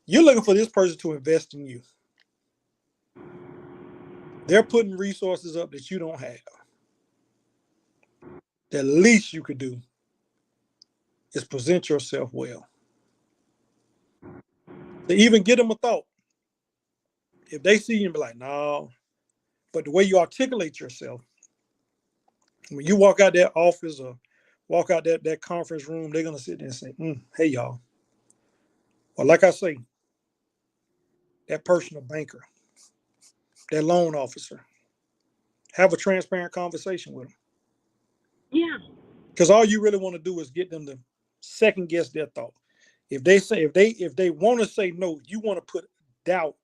you're looking for this person to invest in you. They're putting resources up that you don't have. The least you could do is present yourself well. To even get them a thought. If they see you and be like, no, but the way you articulate yourself, when you walk out that office or walk out that conference room, they're gonna sit there and say, hey y'all. Or like I say, that personal banker, that loan officer, have a transparent conversation with them. Yeah. Because all you really want to do is get them to second guess their thought. If they want to say no, you want to put doubt.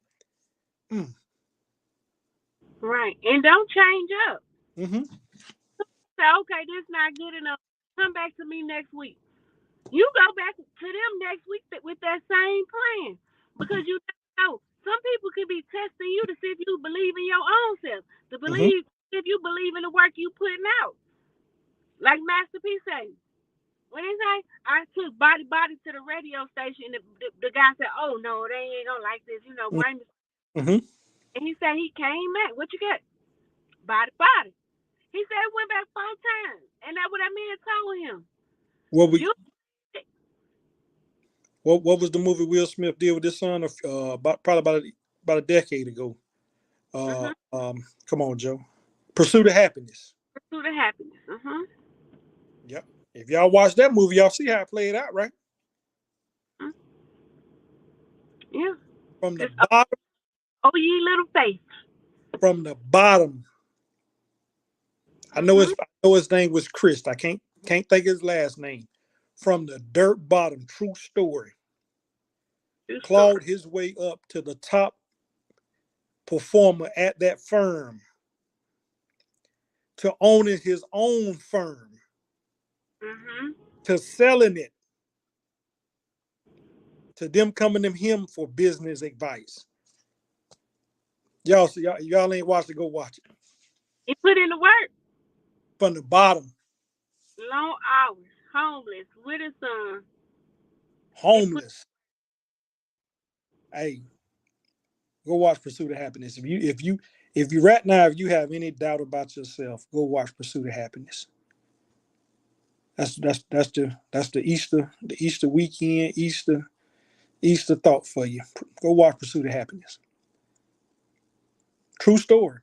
Right. And don't change up. Mm-hmm. Say, okay, this not good enough. Come back to me next week. You go back to them next week with that same plan. Because you know, some people could be testing you to see if you believe in your own self. To Mm-hmm. believe if you believe in the work you putting out. Like Master P say. When they say I took body to the radio station, the guy said, "Oh no, they ain't gonna like this," bring the. Mm-hmm. And he said he came back. What you get? Body. He said it went back 4 times, and that's what that man told him. What You. what was the movie Will Smith did with his son? About a decade ago. Mm-hmm. Come on, Joe. Pursuit of Happiness. Pursuit of happiness. Yep. If y'all watch that movie, y'all see how it played out, right? Mm-hmm. Yeah. From the Just bottom. oh ye little faith. From the bottom. I know his name was Chris. I can't think his last name. From the dirt bottom, true story. Clawed his way up to the top performer at that firm, to owning his own firm, to selling it, to them coming to him for business advice. Y'all ain't watched it, go watch it. He put in the work. From the bottom. Long hours, homeless, with his son. Homeless. Hey, go watch Pursuit of Happiness. If you right now, if you have any doubt about yourself, go watch Pursuit of Happiness. That's the Easter weekend, Easter thought for you. Go watch Pursuit of Happiness. True story.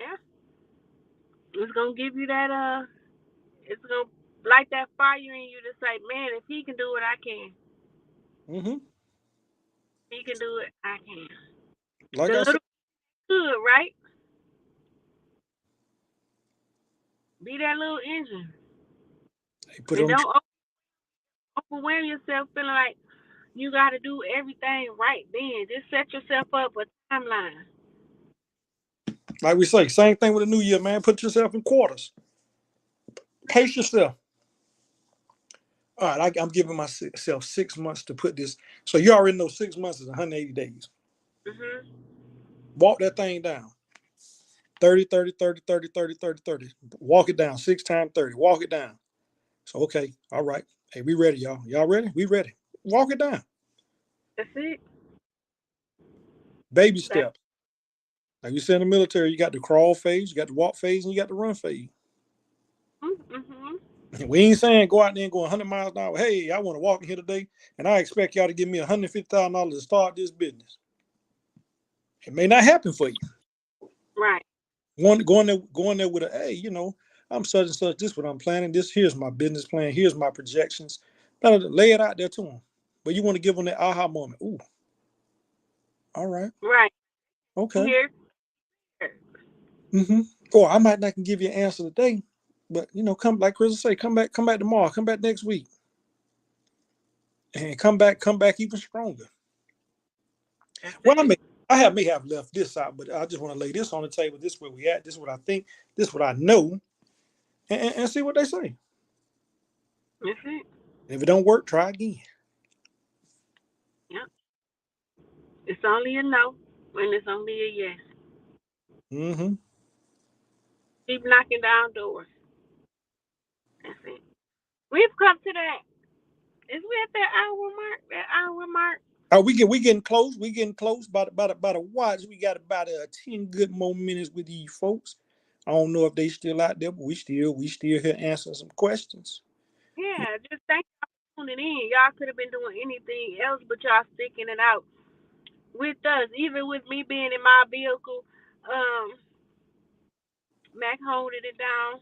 Yeah. It's gonna give you that it's gonna light that fire in you to say, man, if he can do it, I can. Mm-hmm. He can do it, I can. Like The I said, little good, right? Be that little engine. they put And on. don't overwhelm yourself feeling like you gotta do everything right then. Just set yourself up a timeline. Like we say, same thing with the new year, man. Put yourself in quarters. Pace yourself. All right, I'm giving myself 6 months to put this. So you already know 6 months is 180 days. Mhm. Walk that thing down. 30, 30, 30, 30, 30, 30, 30. Walk it down. 6 times 30. Walk it down. So, okay. All right. Hey, we ready, y'all. Y'all ready? We ready. Walk it down. That's it. Baby That's steps. Like you said in the military, you got the crawl phase, you got the walk phase, and you got the run phase. mhm. We ain't saying go out there and go 100 miles an hour. Hey, I want to walk in here today, and I expect y'all to give me $150,000 to start this business. It may not happen for you. Right. Going there with a, hey, I'm such and such. This is what I'm planning. Here's my business plan. Here's my projections. Lay it out there to them. But you want to give them that aha moment. Ooh, all right, Right. okay. Here. Mm-hmm. Or I might not can give you an answer today, but come like Chris will say, come back tomorrow, come back next week, and come back even stronger. Well, I may have left this out, but I just want to lay this on the table. This is where we at. This is what I think. This is what I know, and see what they say. That's it. If it don't work, try again. Yeah. It's only a no when it's only a yes. Mm-hmm. Keep knocking down doors. That's it. We've come to that. Is we at that hour mark? That hour mark? We getting close. We getting close. About a watch. We got about 10 good more minutes with these folks. I don't know if they still out there, but we still here answering some questions. Yeah, just thank y'all for tuning in. Y'all could have been doing anything else, but y'all sticking it out with us. Even with me being in my vehicle, Mac holding it down.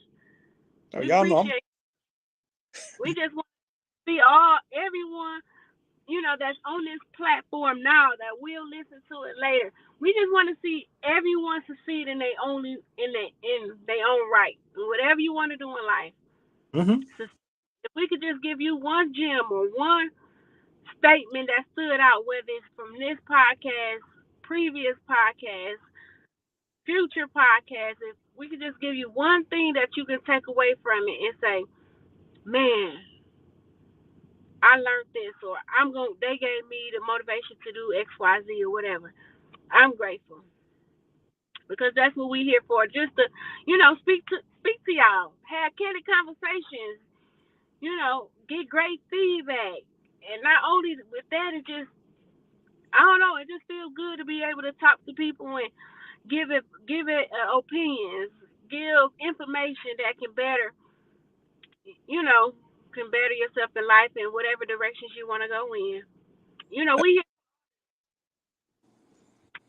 Oh, We y'all know I'm appreciate. We just want to see all everyone that's on this platform now that will listen to it later. We just want to see everyone succeed in their own right, whatever you want to do in life. mm-hmm. So if we could just give you one gem or one statement that stood out, whether it's from this podcast, previous podcast, future podcast, if we could just give you one thing that you can take away from it and say, man, I learned this, or they gave me the motivation to do X, Y, Z, or whatever. I'm grateful because that's what we here for. Just to, speak to y'all, have candid conversations, get great feedback, and not only with that, I don't know, it just feels good to be able to talk to people and give it opinions, give information that you know, can better yourself in life in whatever directions you want to go in. You know, we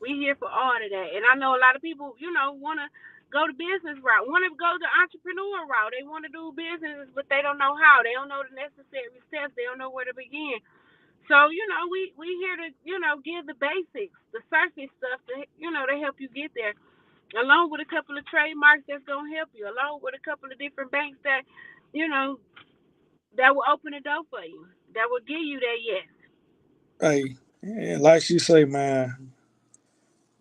here for all of that. And I know a lot of people, want to go the business route, want to go the entrepreneur route. They want to do business, but they don't know how. They don't know the necessary steps. They don't know where to begin. So, we here to, give the basics, the surface stuff to help you get there, along with a couple of trademarks that's going to help you, along with a couple of different banks that, you know, that will open the door for you, that will give you that yes. Hey, and like she say, man,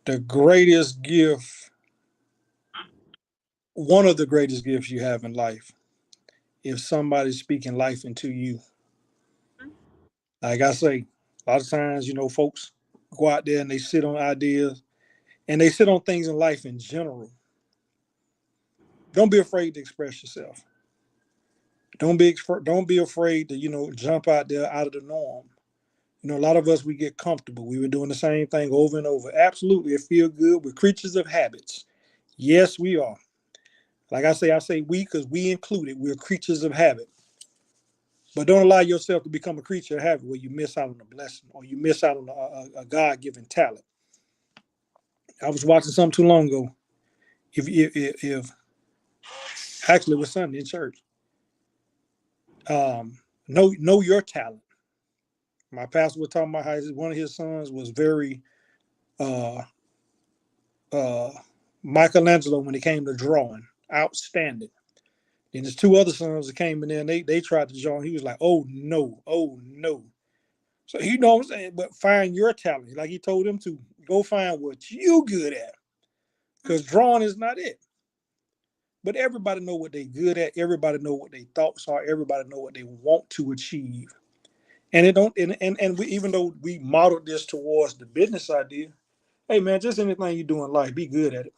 the greatest gift, one of the greatest gifts you have in life, if somebody's speaking life into you. Like I say, a lot of times, folks go out there and they sit on ideas and they sit on things in life in general. Don't be afraid to express yourself. Don't be afraid to jump out there out of the norm. A lot of us, we get comfortable. We've been doing the same thing over and over. Absolutely, it feels good. We're creatures of habits. Yes, we are. Like I say we because we included. We're creatures of habit. But don't allow yourself to become a creature of habit where you miss out on a blessing or you miss out on a God-given talent. I was watching something too long ago. If actually it was Sunday in church. Know your talent. My pastor was talking about how one of his sons was very uh, uh, Michelangelo when it came to drawing, outstanding. And there's two other sons that came in there and they tried to draw. And he was like, oh no, oh no. So you know what I'm saying? But find your talent. Like he told them to go find what you good at. Because drawing is not it. But everybody know what they good at. Everybody know what their thoughts are. Everybody know what they want to achieve. And it don't and we, even though we modeled this towards the business idea, hey man, just anything you do in life, be good at it.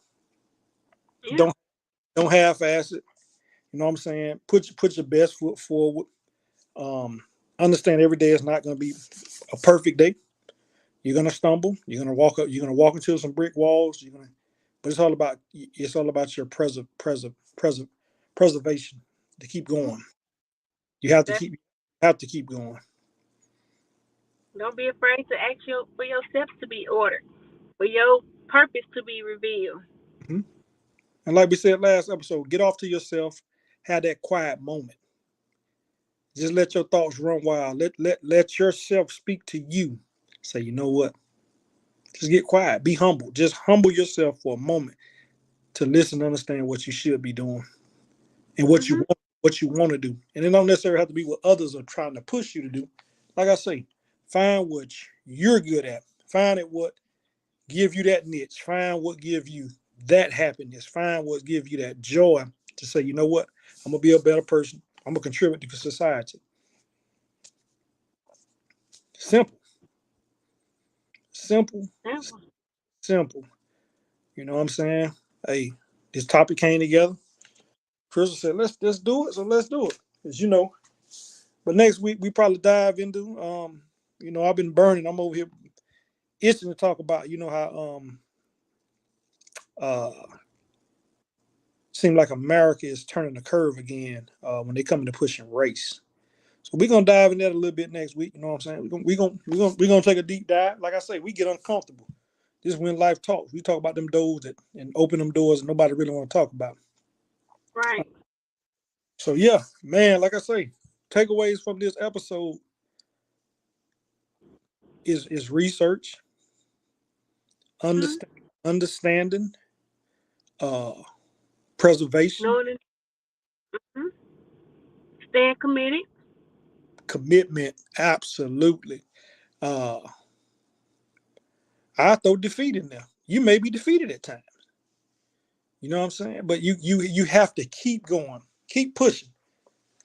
Yeah. Don't half-ass it. You know what I'm saying? Put your best foot forward. Um, Understand every day is not going to be a perfect day. You're going to stumble. You're going to walk up. You're going to walk into some brick walls. But it's all about your preservation to keep going. You That, have to keep going. don't be afraid to ask for your steps to be ordered, for your purpose to be revealed. Mhm. And like we said last episode, get off to yourself. Have that quiet moment. Just let your thoughts run wild. Let yourself speak to you. Say, you know what? Just get quiet. Be humble. Just humble yourself for a moment to listen and understand what you should be doing and Mhm. what you want to do. And it don't necessarily have to be what others are trying to push you to do. Like I say, find what you're good at. Find it what give you that niche. Find what give you that happiness. Find what give you that joy to say, you know what? I'm gonna be a better person. I'm gonna contribute to society. Simple, simple, Simple. simple. You know what I'm saying? Hey, this topic came together. Crystal said, let's do it. So let's do it. As you know. But next week we probably dive into I've been burning. I'm over here itching to talk about, how uh seem like America is turning the curve again when they come into pushing race. So we're gonna dive in that a little bit next week. You know what I'm saying? We're gonna take a deep dive. Like I say, we get uncomfortable. This is when life talks. We talk about them doors and open them doors that nobody really want to talk about. Right. So yeah, man, like I say, takeaways from this episode is research, Mm-hmm. understanding, uh, preservation, Knowing it. Mm-hmm. Staying committed. commitment. Absolutely. Uh, I throw defeat in there. You may be defeated at times. You know what I'm saying? But you have to keep going, keep pushing.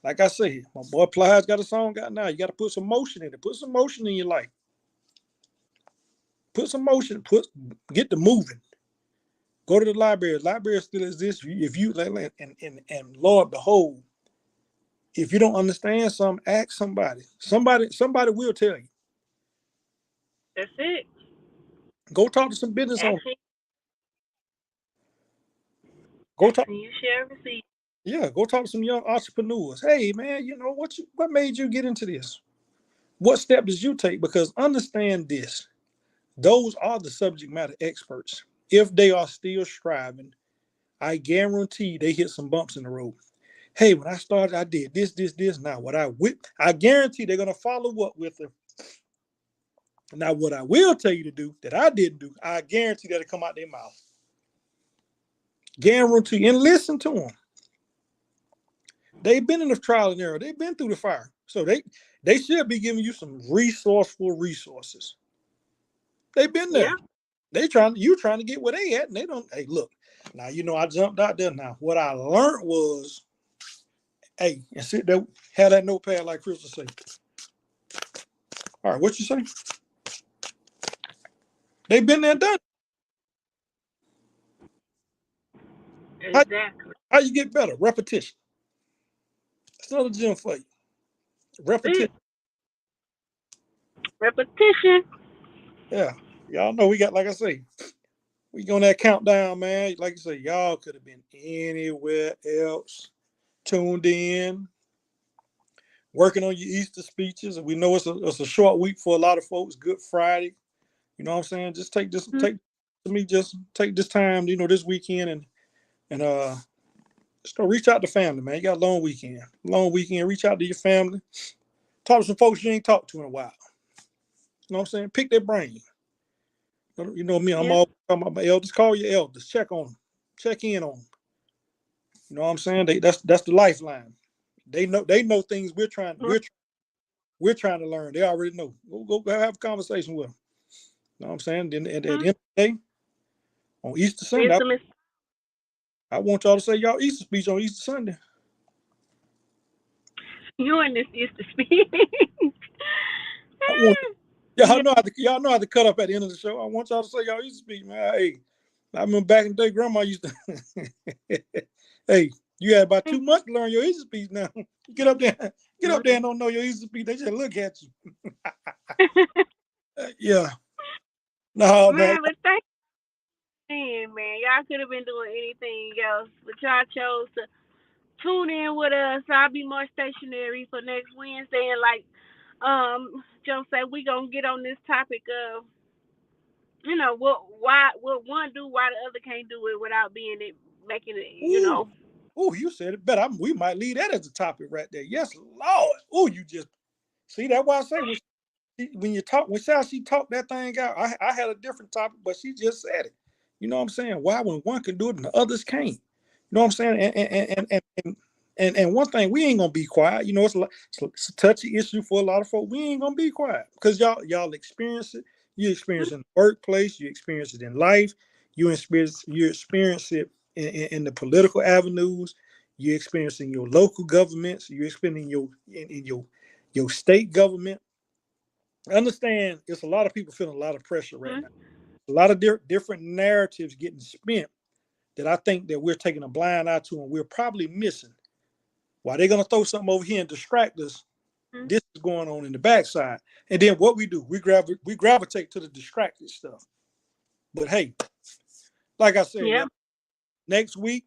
Like I say, my boy Plies got a song out now. You got to put some motion in it. Put some motion in your life. Put some motion. Get the moving. Go to the library. Library still exists. If you and Lord behold, if you don't understand something, ask somebody. Somebody will tell you. That's it. Go talk to some business owners. Action, Go talk. action you shall receive. Yeah, go talk to some young entrepreneurs. Hey man, what made you get into this? What step did you take? Because understand this. Those are the subject matter experts. If they are still striving, I guarantee they hit some bumps in the road. Hey, when I started, I did this. Now, I guarantee they're gonna follow up with it. Now, what I will tell you to do that I didn't do, I guarantee that'll come out their mouth. Guarantee, and listen to them. They've been in the trial and error. They've been through the fire, so they should be giving you some resourceful resources. They've been there. Yeah. You trying to get where they at, and they don't. Hey, look, now I jumped out there. Now, what I learned was, hey, and sit there, have that notepad like Crystal say. All right, what you say? They've been there, done. How, Exactly. how you get better? Repetition. It's another gym for you. It. Repetition. Repetition. Yeah, y'all know we got, like I say, we on that countdown, man. Like I say, y'all could have been anywhere else, tuned in, working on your Easter speeches. And we know it's a short week for a lot of folks. Good Friday. You know what I'm saying? Just Mm-hmm. just take this time, this weekend and just go reach out to family, man. You got a long weekend. Reach out to your family. Talk to some folks you ain't talked to in a while. You know what I'm saying? Pick their brain. You know me, I'm Yeah. all talking about my elders. Call your elders. Check on them. Check in on them. You know what I'm saying? That's the lifeline. They know things we're trying to learn. They already know. Go have a conversation with them. You know what I'm saying? Then at the Mm-hmm. end of the day, on Easter Sunday, Wisdom is I want y'all to say y'all Easter speech on Easter Sunday. you and this is to speak. I want y'all Yeah. know how to cut up at the end of the show. I want y'all to say y'all Easter speech, man. Hey, I remember back in the day, Grandma used to. Hey, you had about 2 months to learn your Easter speech. Now get up there, and don't know your Easter speech. They just look at you. Yeah, no, man. Man, but thank you, man. Y'all could have been doing anything else, but y'all chose to tune in with us. I'll be more stationary for next Wednesday, and like Joe said, we gonna get on this topic of what one do, why the other can't do it without being it, making it. Ooh, ooh, you said it better. We might leave that as a topic right there. Yes, Lord. Ooh, you just see that's why I say when you talk when she talked that thing out, I had a different topic, but she just said it. You know what I'm saying? Why when one can do it and the others can't? You know what I'm saying? And one thing, we ain't gonna be quiet. It's a touchy issue for a lot of folks. We ain't gonna be quiet because y'all experience it. You experience it in the workplace. You experience it in life. You experience it in the political avenues. You experience it in your local governments. You experience in your state government. I understand it's a lot of people feeling a lot of pressure right now. Mm-hmm. A lot of different narratives getting spent that I think that we're taking a blind eye to and we're probably missing. Why they're gonna throw something over here and distract us? Mhm. This is going on in the backside. And then what we do, we gravitate to the distracted stuff. But hey, like I said, Yeah. y'all, next week,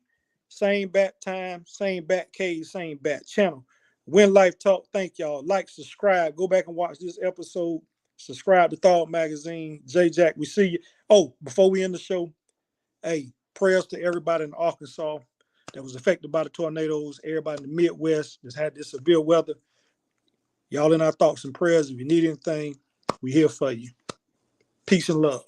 same bat time, same bat cave, same bat channel. When Life Talk, thank y'all. Like, subscribe, go back and watch this episode. Subscribe to Thought Magazine. J Jack, we see you. Oh, before we end the show, hey, prayers to everybody in Arkansas that was affected by the tornadoes, everybody in the Midwest that's had this severe weather. Y'all in our thoughts and prayers. If you need anything, we're here for you. Peace and love.